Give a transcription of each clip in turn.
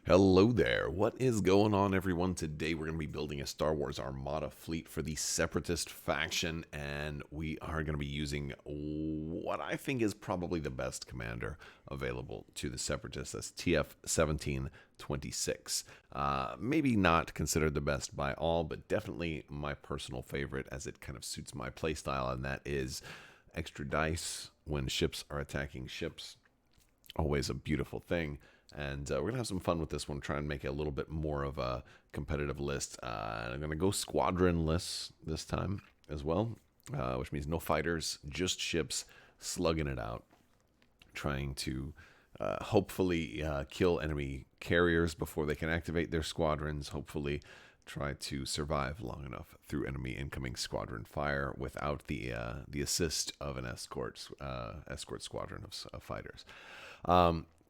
Hello there. What is going on, everyone? Today we're going to be building a Star Wars Armada fleet for the Separatist faction, and we are going to be using what I think is probably the best commander available to the Separatists. That's TF-1726. Maybe not considered the best by all, but definitely my personal favorite as it kind of suits my playstyle, and that is extra dice when ships are attacking ships. Always a beautiful thing. And we're going to have some fun with this one, try and make it a little bit more of a competitive list. I'm going to go squadron lists this time as well, which means no fighters, just ships slugging it out, trying to hopefully kill enemy carriers before they can activate their squadrons, hopefully try to survive long enough through enemy incoming squadron fire without the assist of an escort squadron of fighters.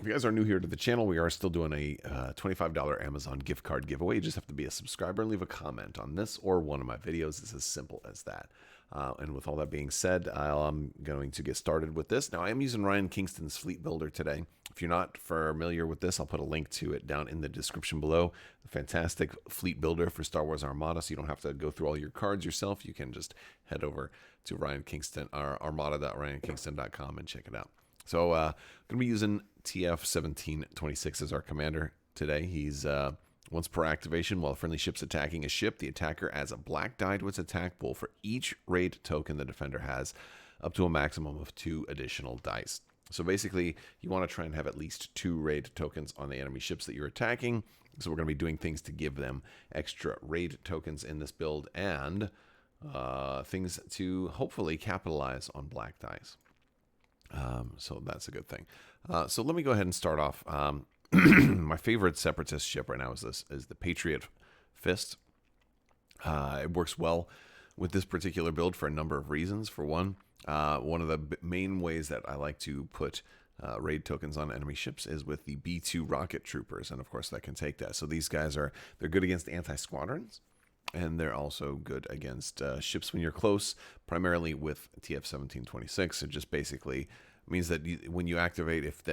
If you guys are new here to the channel, we are still doing a $25 Amazon gift card giveaway. You just have to be a subscriber and leave a comment on this or one of my videos. It's as simple as that. And with all that being said, I'm going to get started with this. Now, I am using Ryan Kingston's Fleet Builder today. If you're not familiar with this, I'll put a link to it down in the description below. A fantastic fleet builder for Star Wars Armada, so you don't have to go through all your cards yourself. You can just head over to Ryan Kingston, or armada.ryankingston.com and check it out. So going to be using TF-1726 as our commander today. He's once per activation, while a friendly ship's attacking a ship, the attacker adds a black die to its attack pool for each raid token the defender has, up to a maximum of 2 additional dice. So basically, you want to try and have at least 2 raid tokens on the enemy ships that you're attacking. So we're going to be doing things to give them extra raid tokens in this build and things to hopefully capitalize on black dice. So that's a good thing. So let me go ahead and start off. My favorite Separatist ship right now is the Patriot Fist. It works well with this particular build for a number of reasons. For one of the main ways that I like to put raid tokens on enemy ships is with the B-2 rocket troopers, and of course that can take that. So these guys they're good against anti-squadrons. And they're also good against ships when you're close, primarily with TF-1726. It just basically means that when you activate, if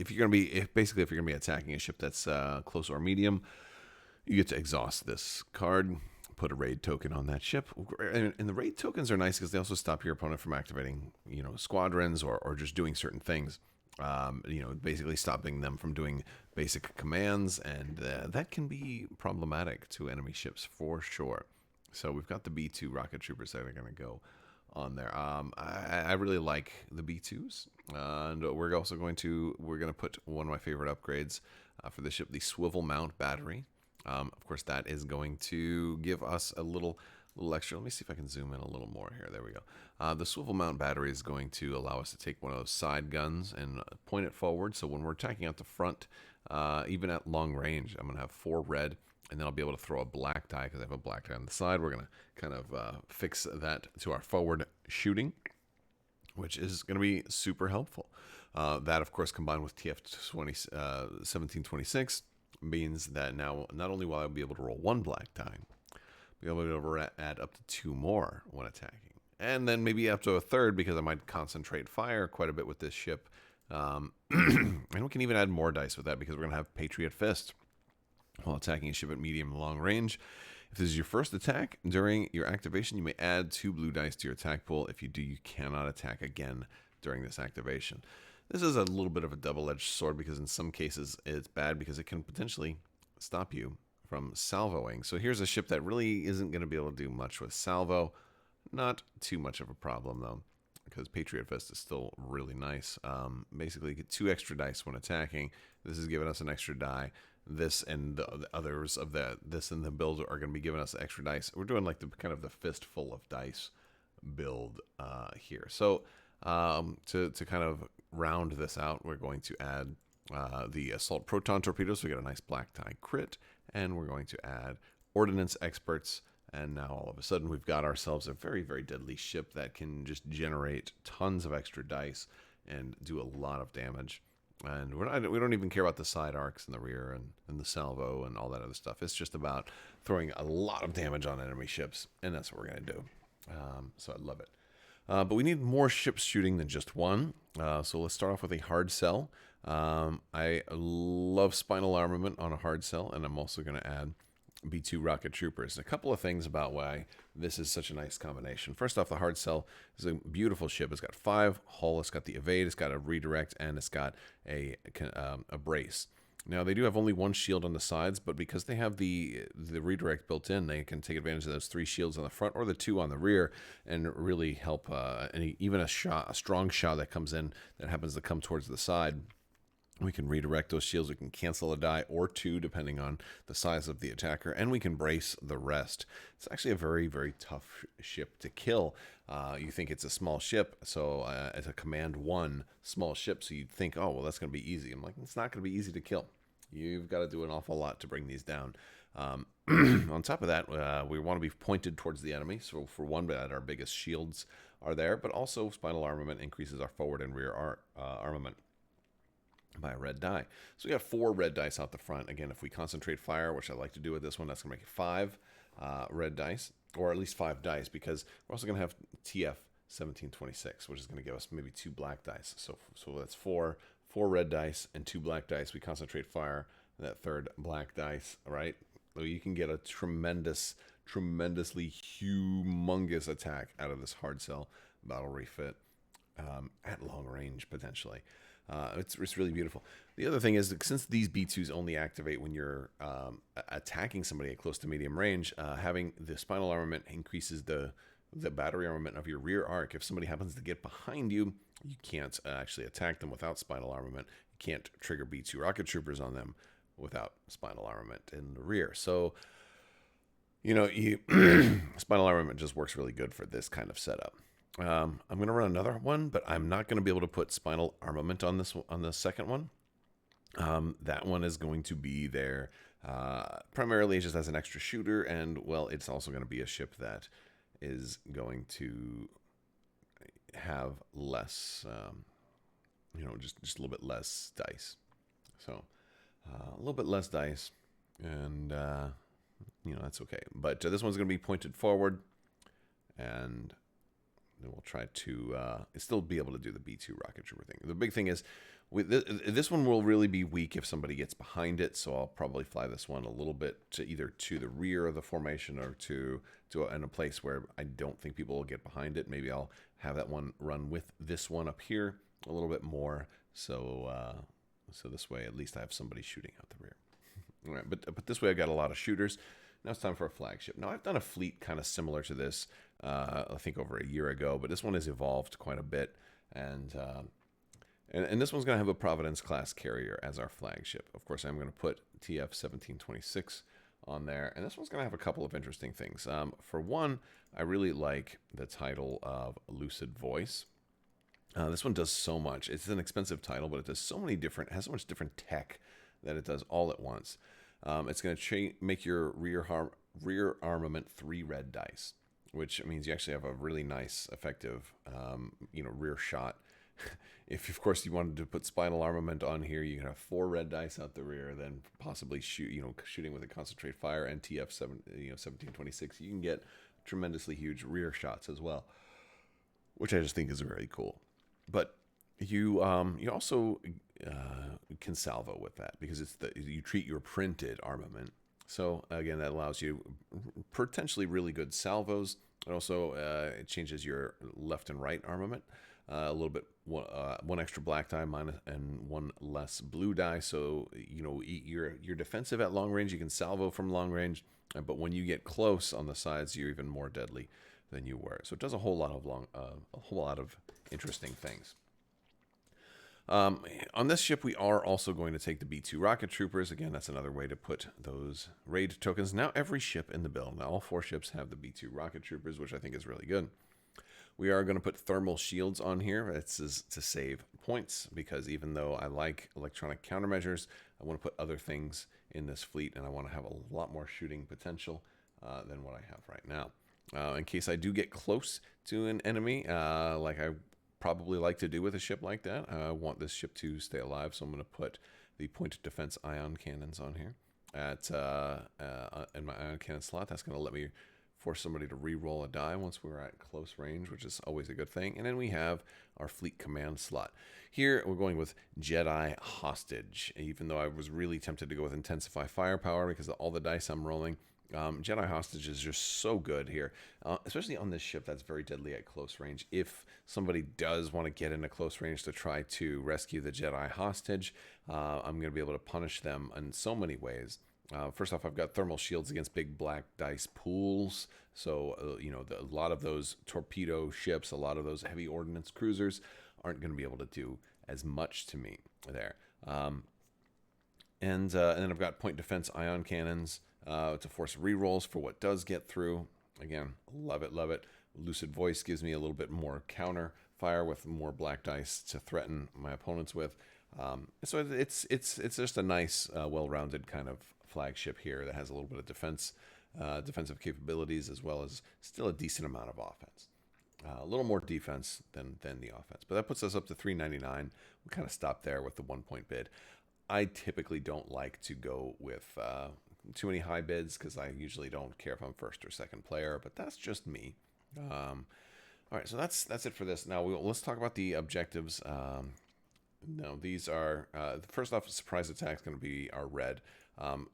you're going to be attacking a ship that's close or medium, you get to exhaust this card, put a raid token on that ship. And the raid tokens are nice because they also stop your opponent from activating, squadrons or just doing certain things. Basically stopping them from doing basic commands, and that can be problematic to enemy ships for sure. So we've got the B-2 rocket troopers that are going to go on there. I really like the B-2s, and we're going to put one of my favorite upgrades for the ship, the swivel mount battery. Of course, that is going to give us a little extra. Let me see if I can zoom in a little more here. There we go. The swivel mount battery is going to allow us to take one of those side guns and point it forward. So when we're attacking out the front, even at long range, I'm going to have 4 red, and then I'll be able to throw a black die because I have a black die on the side. We're going to kind of fix that to our forward shooting, which is going to be super helpful. That, of course, combined with TF-1726 means that now not only will I be able to roll 1 black die, be able to add up to 2 more when attacking. And then maybe up to a 3rd because I might concentrate fire quite a bit with this ship. And we can even add more dice with that because we're going to have Patriot Fist while attacking a ship at medium and long range. If this is your first attack during your activation, you may add 2 blue dice to your attack pool. If you do, you cannot attack again during this activation. This is a little bit of a double-edged sword because in some cases it's bad because it can potentially stop you from salvoing. So here's a ship that really isn't going to be able to do much with salvo. Not too much of a problem though, because Patriot Fist is still really nice. Basically, get 2 extra dice when attacking. This is giving us an extra die. This and the others of this and the build are going to be giving us extra dice. We're doing like the kind of the fistful of dice build here. So to kind of round this out, we're going to add the assault proton torpedoes. So we get a nice black die crit. And we're going to add ordnance experts, and now all of a sudden we've got ourselves a very, very deadly ship that can just generate tons of extra dice and do a lot of damage. And we don't even care about the side arcs in the rear and the salvo and all that other stuff. It's just about throwing a lot of damage on enemy ships, and that's what we're going to do. So I love it. But we need more ships shooting than just one. So let's start off with a hard sell. I love Spinal Armament on a hard sell, and I'm also going to add B2 Rocket Troopers. And a couple of things about why this is such a nice combination. First off, the hard sell is a beautiful ship. It's got 5 hull, it's got the evade, it's got a redirect, and it's got a brace. Now, they do have only 1 shield on the sides, but because they have the redirect built in, they can take advantage of those 3 shields on the front or the 2 on the rear and really help even a strong shot that comes in that happens to come towards the side. We can redirect those shields. We can cancel a die or 2, depending on the size of the attacker, and we can brace the rest. It's actually a very, very tough ship to kill. You think it's a small ship, so it's a command 1 small ship, so you'd think, oh, well, that's going to be easy. I'm like, it's not going to be easy to kill. You've got to do an awful lot to bring these down. On top of that, we want to be pointed towards the enemy. So for one, our biggest shields are there, but also Spinal Armament increases our forward and rear armament by a red die. So we got 4 red dice out the front. Again, if we concentrate fire, which I like to do with this one, that's going to make it 5 red dice, or at least 5 dice, because we're also going to have TF 1726, which is going to give us maybe 2 black dice. So that's 4 red dice and 2 black dice. We concentrate fire, that 3rd black dice, right? So you can get a tremendously humongous attack out of this hard sell battle refit at long range, potentially. It's really beautiful. The other thing is that since these B2s only activate when you're attacking somebody at close to medium range, having the Spinal Armament increases the battery armament of your rear arc. If somebody happens to get behind you, you can't actually attack them without Spinal Armament. You can't trigger B2 Rocket Troopers on them without Spinal Armament in the rear. So, Spinal Armament just works really good for this kind of setup. I'm going to run another one, but I'm not going to be able to put Spinal Armament on the second one. That one is going to be there primarily just as an extra shooter, and, well, it's also going to be a ship that is going to have less, just a little bit less dice. So a little bit less dice, and, that's okay. But this one's going to be pointed forward, and then we'll try to still be able to do the B2 Rocket Trooper thing. The big thing is, this one will really be weak if somebody gets behind it, so I'll probably fly this one a little bit to either to the rear of the formation or to in a place where I don't think people will get behind it. Maybe I'll have that one run with this one up here a little bit more, so this way at least I have somebody shooting out the rear. All right, but this way I got a lot of shooters. Now it's time for a flagship. Now I've done a fleet kind of similar to this, I think over a year ago, but this one has evolved quite a bit, and this one's going to have a Providence class carrier as our flagship. Of course, I'm going to put TF 1726 on there, and this one's going to have a couple of interesting things. For one, I really like the title of Lucid Voice. This one does so much. It's an expensive title, but it does so many different, has so much different tech that it does all at once. It's going to make your rear armament 3 red dice, which means you actually have a really nice, effective, rear shot. If, of course, you wanted to put Spinal Armament on here, you can have 4 red dice out the rear, then possibly shooting with a concentrate fire and TF 1726. You can get tremendously huge rear shots as well, which I just think is very cool. But you also can salvo with that because you treat your printed armament. So again, that allows you potentially really good salvos. It also it changes your left and right armament a little bit. One extra black die and 1 less blue die. So you're defensive at long range. You can salvo from long range, but when you get close on the sides, you're even more deadly than you were. So it does a whole lot of interesting things. On this ship, we are also going to take the B2 Rocket Troopers. Again, that's another way to put those raid tokens. Now every ship in the build, now all 4 ships have the B2 Rocket Troopers, which I think is really good. We are going to put thermal shields on here. This is to save points, because even though I like electronic countermeasures, I want to put other things in this fleet, and I want to have a lot more shooting potential than what I have right now. In case I do get close to an enemy, like I probably like to do with a ship like that, I want this ship to stay alive, so I'm going to put the pointed defense ion cannons on here in my ion cannon slot. That's going to let me force somebody to re-roll a die once we're at close range, which is always a good thing. And then we have our fleet command slot. Here we're going with Jedi Hostage, even though I was really tempted to go with Intensify Firepower because of all the dice I'm rolling. Jedi Hostage is just so good here, especially on this ship that's very deadly at close range. If somebody does want to get into close range to try to rescue the Jedi Hostage, I'm going to be able to punish them in so many ways. First off, I've got thermal shields against big black dice pools. So, a lot of those torpedo ships, a lot of those heavy ordnance cruisers aren't going to be able to do as much to me there. And then I've got point defense ion cannons to force rerolls for what does get through. Again, love it, love it. Lucid Voice gives me a little bit more counter fire with more black dice to threaten my opponents with. So it's just a nice, well-rounded kind of flagship here that has a little bit of defensive capabilities as well as still a decent amount of offense. A little more defense than the offense, but that puts us up to 399. We kind of stop there with the 1-point bid. I typically don't like to go with too many high bids because I usually don't care if I'm first or second player, but that's just me. All right, so that's it for this. Now let's talk about the objectives. No, these are first off, surprise attack is going to be our red.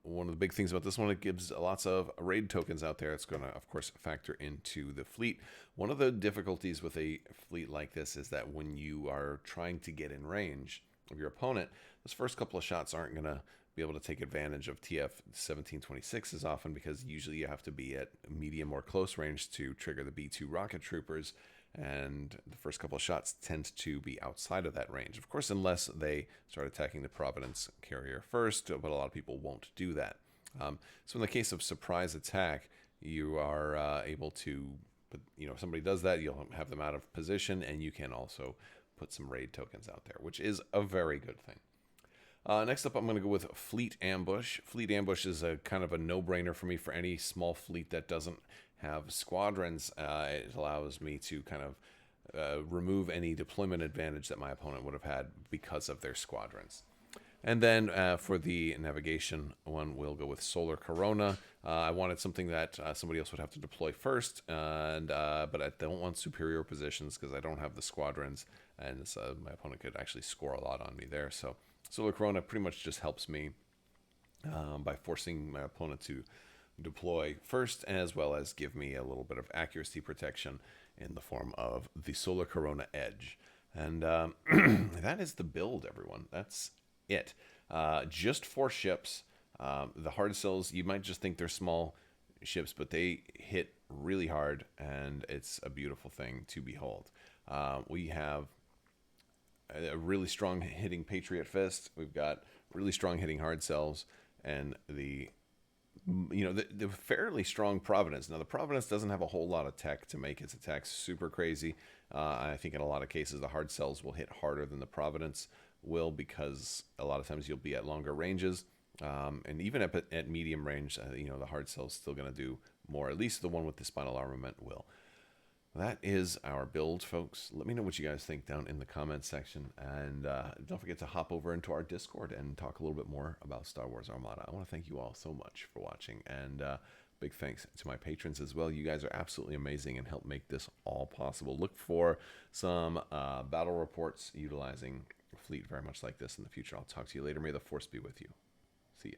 One of the big things about this one, it gives lots of raid tokens out there. It's going to, of course, factor into the fleet. One of the difficulties with a fleet like this is that when you are trying to get in range of your opponent, those first couple of shots aren't going to be able to take advantage of TF 1726 as often because usually you have to be at medium or close range to trigger the B2 rocket troopers. And the first couple of shots tend to be outside of that range. Of course, unless they start attacking the Providence carrier first, but a lot of people won't do that. So in the case of surprise attack, you are able to, if somebody does that, you'll have them out of position, and you can also put some raid tokens out there, which is a very good thing. Next up, I'm going to go with Fleet Ambush. Fleet Ambush is a kind of a no-brainer for me for any small fleet that doesn't have squadrons. It allows me to kind of remove any deployment advantage that my opponent would have had because of their squadrons. And then for the navigation one, we'll go with Solar Corona. I wanted something that somebody else would have to deploy first, but I don't want superior positions because I don't have the squadrons, and so my opponent could actually score a lot on me there. So Solar Corona pretty much just helps me by forcing my opponent to deploy first, as well as give me a little bit of accuracy protection in the form of the Solar Corona Edge. And that is the build, everyone. That's it. Just 4 ships. The hard cells, you might just think they're small ships, but they hit really hard, and it's a beautiful thing to behold. We have a really strong hitting Patriot Fist. We've got really strong hitting hard cells, and the fairly strong Providence. Now, the Providence doesn't have a whole lot of tech to make its attacks super crazy. I think in a lot of cases, the hard cells will hit harder than the Providence will because a lot of times you'll be at longer ranges. And even at medium range, the hard cell's still going to do more. At least the one with the spinal armament will. That is our build, folks. Let me know what you guys think down in the comments section. And don't forget to hop over into our Discord and talk a little bit more about Star Wars Armada. I want to thank you all so much for watching. And big thanks to my patrons as well. You guys are absolutely amazing and help make this all possible. Look for some battle reports utilizing a fleet very much like this in the future. I'll talk to you later. May the Force be with you. See ya.